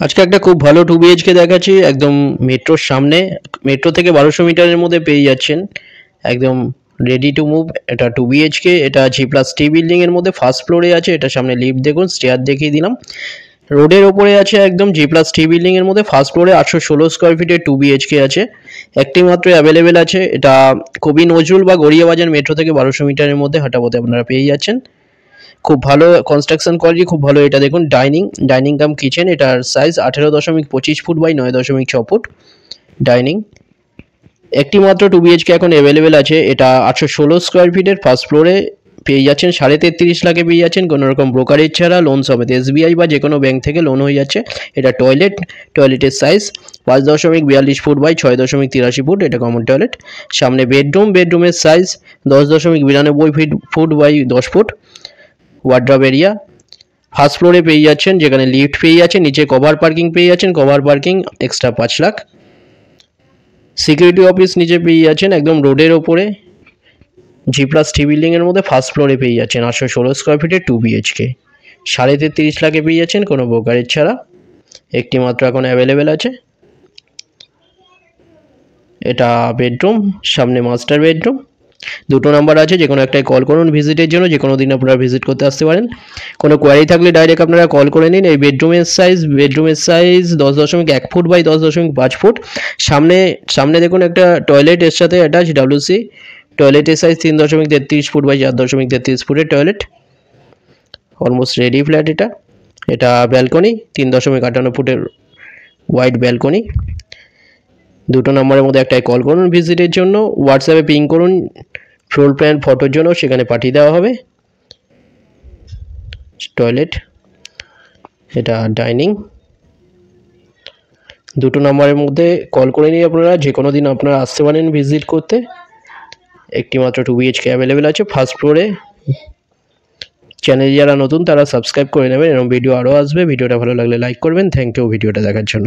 আজকে একটা খুব ভালো 2 BHK দেখাচ্ছি একদম মেট্রোর সামনে। মেট্রো থেকে 1200 মিটারের মধ্যে পেয়ে যাচ্ছেন একদম রেডি টু মুভ। এটা 2 BHK, এটা G+T বিল্ডিং এর মধ্যে ফার্স্ট ফ্লোরে আছে। এটা সামনে লিফট দেখুন, স্টেয়ার দেখিয়ে দিলাম। রোডের ওপরে আছে একদম G+T বিল্ডিং এর মধ্যে ফার্স্ট ফ্লোরে 816 স্কোয়ার ফিটের 2 BHK আছে। একটি মাত্র অ্যাভেলেবেল আছে। এটা কবি নজরুল বা গড়িয়াবাজার মেট্রো থেকে 1200 মিটারের মধ্যে হাঁটা পথে আপনারা পেয়ে যাচ্ছেন। খুব ভালো কনস্ট্রাকশন কোয়ালিটি, খুব ভালো। এটা দেখুন ডাইনিং কাম কিচেন। এটার size 18.25 foot by 9.6 foot dining. একটি মাত্র 2 BHK এখন অ্যাভেলেবেল আছে। এটা 816 স্কোয়ার ফিটের ফার্স্ট ফ্লোরে পেয়ে যাচ্ছেন 33.5 লাখে পেয়ে যাচ্ছেন কোনো রকম ব্রোকারেজ ছাড়া, লোন সমেত। SBI বা যে কোনো ব্যাংক থেকে লোন হয়ে যাচ্ছে। এটা টয়লেটের সাইজ 5.42 ফুট বাই 6.83 ফুট। এটা কমন টয়লেট। সামনে বেডরুমের size 10.92 foot by 10 foot. Wardrobe area first ফ্লোরে পেয়ে যাচ্ছেন, যেখানে লিফট পেয়ে যাচ্ছেন। নিচে কভার পার্কিং পেয়ে যাচ্ছেন, cover parking extra 5 lakh. Security office নিচে পেয়ে যাচ্ছেন একদম রোডের ওপরে। G+T বিল্ডিং এর মধ্যে ফার্স্ট ফ্লোরে পেয়ে যাচ্ছেন 816 স্কোয়ার ফিটের 2 BHK 33.5 লাখে পেয়ে যাচ্ছেন কোনো ব্রোকারেজ ছাড়া। একটি মাত্র এখন অ্যাভেলেবেল আছে। এটা বেডরুম, সামনে মাস্টার বেডরুম। দুটো নাম্বার আছে, যে কোনো একটাই কল করুন ভিজিটের জন্য। যে কোনো দিন আপনারা ভিজিট করতে আসতে পারেন। কোনো কোয়ারি থাকলে ডাইরেক্ট আপনারা কল করে নিন। এই বেডরুমের সাইজ 10.1 ফুট বাই 10.5 ফুট। সামনে দেখুন একটা টয়লেট এর সাথে অ্যাটাচ WC। টয়লেটের সাইজ 3.33 ফুট বাই 4.33 ফুটের টয়লেট। Almost ready flat. এটা ব্যালকনি 3.58 ফুটের ওয়াইড ব্যালকনি। দুটো নম্বরের মধ্যে একটাই কল করুন ভিজিটের জন্য। হোয়াটসঅ্যাপে পিং করুন ফ্লোর প্ল্যান ফটোর জন্য, সেখানে পাঠিয়ে দেওয়া হবে। টয়লেট, এটা ডাইনিং। দুটো নম্বরের মধ্যে কল করে নিয়ে আপনারা যে কোনো দিন আপনারা আসতে পারেন ভিজিট করতে। একটি মাত্র 2 BHK অ্যাভেলেবেল আছে ফার্স্ট ফ্লোরে। চ্যানেল যারা নতুন তারা সাবস্ক্রাইব করে নেবেন, এরকম ভিডিও আরও আসবে। ভিডিওটা ভালো লাগলে লাইক করবেন। থ্যাংক ইউ ভিডিওটা দেখার জন্য।